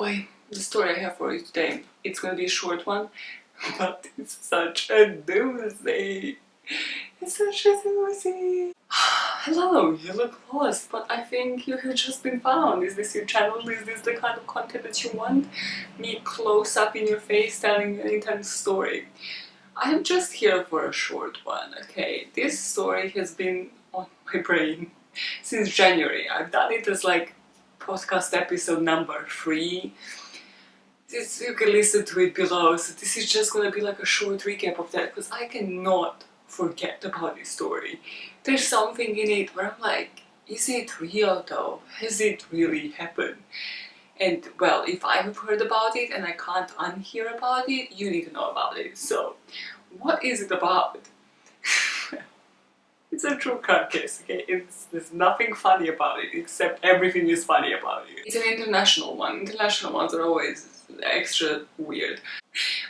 boy, the story I have for you today, it's gonna be a short one, but it's such a doozy. It's such a doozy. Hello, you look lost, but I think you have just been found. Is this your channel? Is this the kind of content that you want? Me close up in your face telling an intense story. I am just here for a short one, okay? This story has been on my brain since January. I've done it as like podcast episode number 3. You can listen to it below, so this is just gonna be like a short recap of that, because I cannot forget about this story. There's something in it where I'm like, is it real though? Has it really happened? And well, if I have heard about it and I can't unhear about it, you need to know about it. So, what is it about? It's a true crime case, okay? There's nothing funny about it, except everything is funny about it. It's an international one. International ones are always extra weird.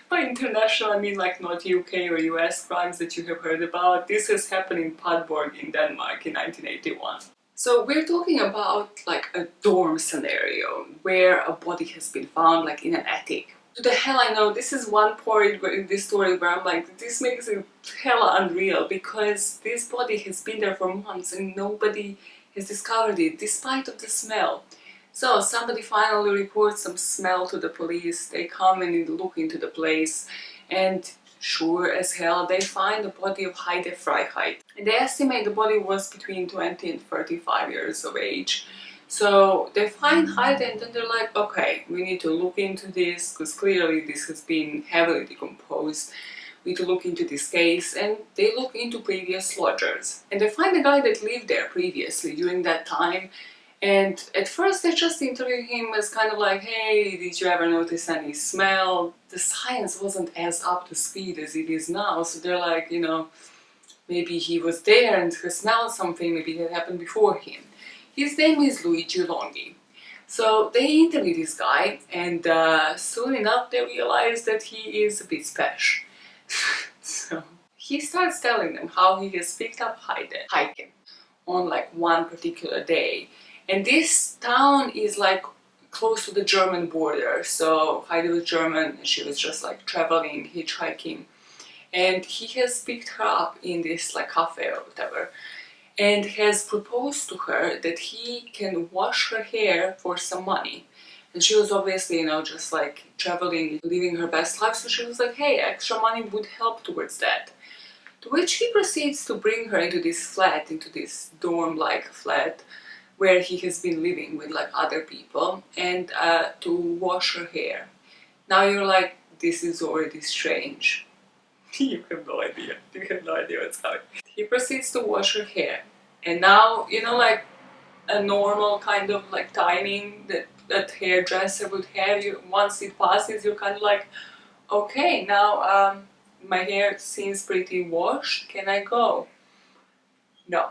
By international, I mean like not UK or US crimes that you have heard about. This has happened in Padborg in Denmark in 1981. So we're talking about like a dorm scenario where a body has been found like in an attic. To the hell I know, this is one point in this story where I'm like, this makes it hella unreal, because this body has been there for months and nobody has discovered it, despite of the smell. So somebody finally reports some smell to the police, they come and look into the place, and sure as hell they find the body of Heide Freiheit. And they estimate the body was between 20 and 35 years of age. So they find Heide and then they're like, okay, we need to look into this, because clearly this has been heavily decomposed. We need to look into this case, and they look into previous lodgers. And they find a guy that lived there previously during that time. And at first they just interview him as kind of like, hey, did you ever notice any smell? The science wasn't as up to speed as it is now, so they're like, you know, maybe he was there and he smelled something, maybe that happened before him. His name is Luigi Longhi. So they interview this guy, and soon enough they realize that he is a bit special. So he starts telling them how he has picked up Heide hiking on like one particular day. And this town is like close to the German border, so Heide was German and she was just like traveling, hitchhiking, and he has picked her up in this like cafe or whatever, and has proposed to her that he can wash her hair for some money. And she was obviously, you know, just like traveling, living her best life, so she was like, hey, extra money would help towards that. To which he proceeds to bring her into this flat, into this dorm-like flat, where he has been living with like other people, and to wash her hair. Now you're like, this is already strange. You have no idea. You have no idea what's coming. He proceeds to wash her hair, and now, you know, like a normal kind of like timing that hairdresser would have, you once it passes, you're kind of like, okay, now my hair seems pretty washed, can I go? No.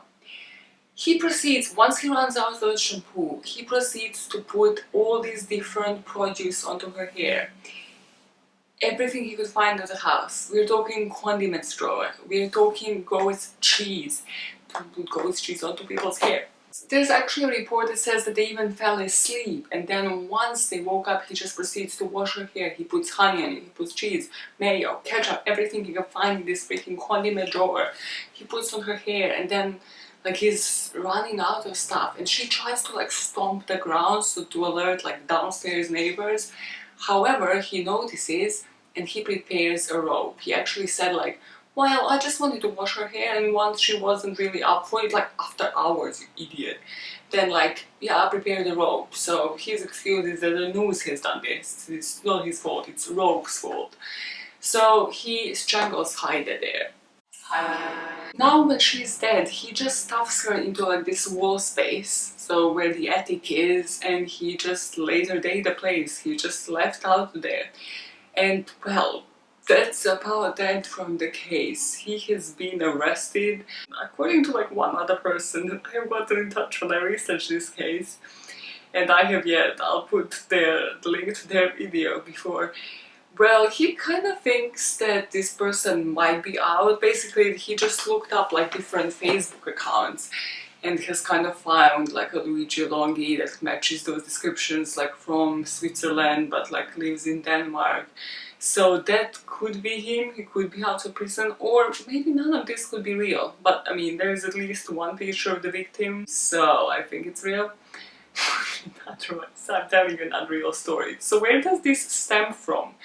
He proceeds, once he runs out of shampoo, he proceeds to put all these different produce onto her hair. Everything he could find at the house. We're talking condiments drawer, we're talking goat's cheese. To put goat's cheese onto people's hair. There's actually a report that says that they even fell asleep, and then once they woke up, he just proceeds to wash her hair. He puts honey on it, he puts cheese, mayo, ketchup, everything he can find in this freaking condiment drawer. He puts on her hair, and then like he's running out of stuff, and she tries to like stomp the ground so to alert like downstairs neighbors. However, he notices and he prepares a rope. He actually said like, well, I just wanted to wash her hair, and once she wasn't really up for it, like after hours, you idiot, then like, yeah, I prepared a rope. So his excuse is that the news has done this. It's not his fault, it's the rope's fault. So he strangles Heide there. Now when she's dead, he just stuffs her into like this wall space, so where the attic is, and he just later date the place. He just left out there. And well, that's about that from the case. He has been arrested. According to like one other person that I have gotten in touch when I researched this case, and I have yet, I'll put the link to their video before. Well, he kind of thinks that this person might be out. Basically, he just looked up like different Facebook accounts, and has kind of found like a Luigi Longhi that matches those descriptions, like from Switzerland but like lives in Denmark. So that could be him, he could be out of prison, or maybe none of this could be real. But I mean, there is at least one picture of the victim, so I think it's real. Otherwise, I'm telling you an unreal story. So where does this stem from?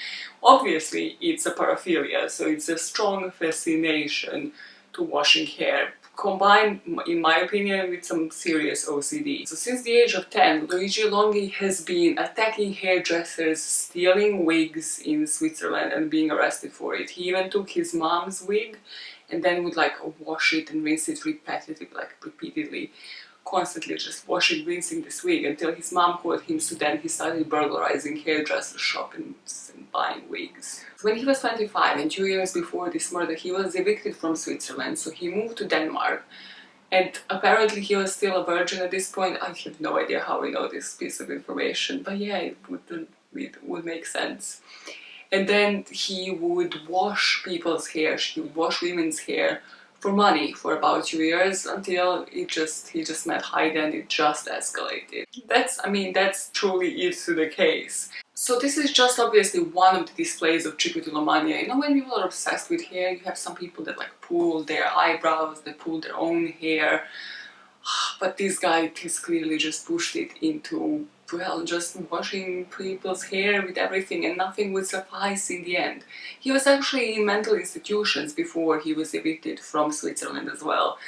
Obviously, it's a paraphilia, so it's a strong fascination to washing hair, combined, in my opinion, with some serious OCD. So since the age of 10, Luigi Longhi has been attacking hairdressers, stealing wigs in Switzerland and being arrested for it. He even took his mom's wig and then would like wash it and rinse it repetitively, like repeatedly, constantly just washing, rinsing this wig until his mom called him, so then he started burglarizing hairdresser shops and buying wigs. When he was 25 and 2 years before this murder, he was evicted from Switzerland, so he moved to Denmark, and apparently he was still a virgin at this point. I have no idea how we know this piece of information, but yeah, it would make sense. And then he would wash people's hair, he would wash women's hair for money for about 2 years until he just met Heidi and it just escalated. That's truly it to the case. So this is just obviously one of the displays of trichotillomania. You know, when people are obsessed with hair, you have some people that like pull their eyebrows, they pull their own hair, but this guy has clearly just pushed it into, well, just washing people's hair with everything, and nothing would suffice in the end. He was actually in mental institutions before he was evicted from Switzerland as well,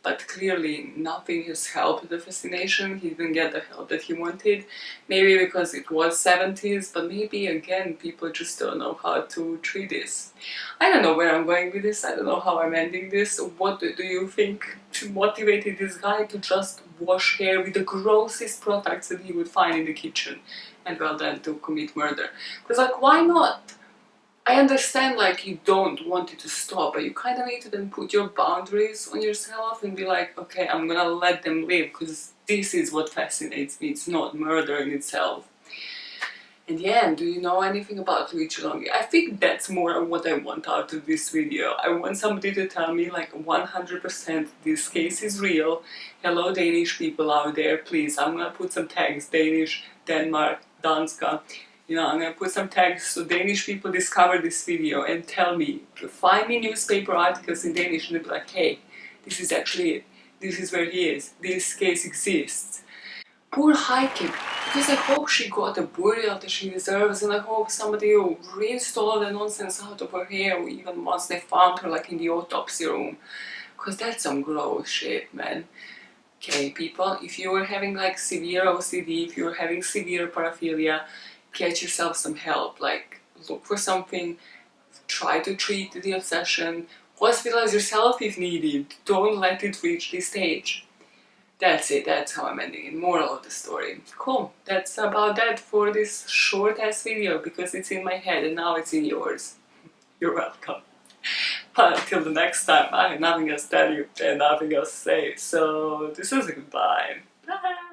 but clearly nothing has helped the fascination. He didn't get the help that he wanted, maybe because it was 70s, but maybe again people just don't know how to treat this. I don't know where I'm going with this, I don't know how I'm ending this. What do you think motivated this guy to just wash hair with the grossest products that he would find in the kitchen, and well then to commit murder? Because like, why not? I understand like you don't want it to stop, but you kind of need to then put your boundaries on yourself and be like, okay, I'm gonna let them live because this is what fascinates me, it's not murder in itself. And yeah, do you know anything about Luigi Longhi? I think that's more what I want out of this video. I want somebody to tell me like 100% this case is real. Hello Danish people out there, please, I'm gonna put some tags, Danish, Denmark, Danska. You know, I'm gonna put some tags so Danish people discover this video and tell me, find me newspaper articles in Danish and be like, hey, this is actually it. This is where he is. This case exists. Poor Heike, because I hope she got the burial that she deserves, and I hope somebody will rinsed all the nonsense out of her hair, even once they found her like in the autopsy room. Because that's some gross shit, man. Okay, people, if you are having like severe OCD, if you're having severe paraphilia, get yourself some help. Like, look for something, try to treat the obsession, hospitalize yourself if needed, don't let it reach this stage. That's it, that's how I'm ending it. Moral of the story. Cool, that's about that for this short ass video, because it's in my head and now it's in yours. You're welcome. But until the next time, I have nothing else to tell you and nothing else to say, so this is a goodbye. Bye!